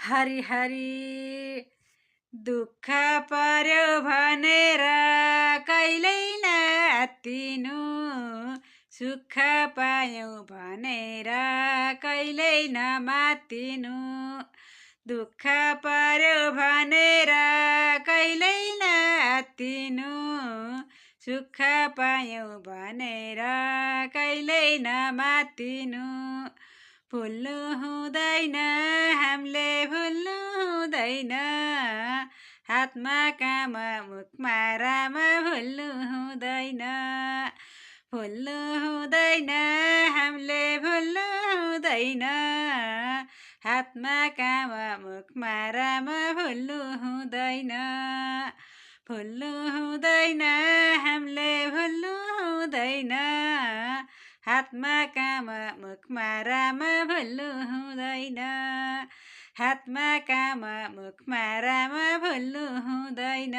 हरि हरि दुःख पर्यो भनेर कहिल्यै नआत्तिनु, सुख पायौँ भनेर कहिल्यै नमात्तिनु। दुःख पर्यो भनेर कहिल्यै नआत्तिनु, सुख पायौँ भनेर कहिल्यै नमात्तिनु। भुल्नु हुँदैन हामीले भुल्नु हुँदैन, हातमा काम मुखमा राम भुल्नु हुँदैन। भुल्नु हुँदैन हामीले भुल्नु हुँदैन, हातमा काम मुखमा राम भुल्नु हुँदैन। भुल्नु हुँदैन हामीले भुल्नु हुँदैन, हातमा काम मुखमा राम भुल्नु हुँदैन। हातमा काम मुखमा राम भुल्नु हुँदैन।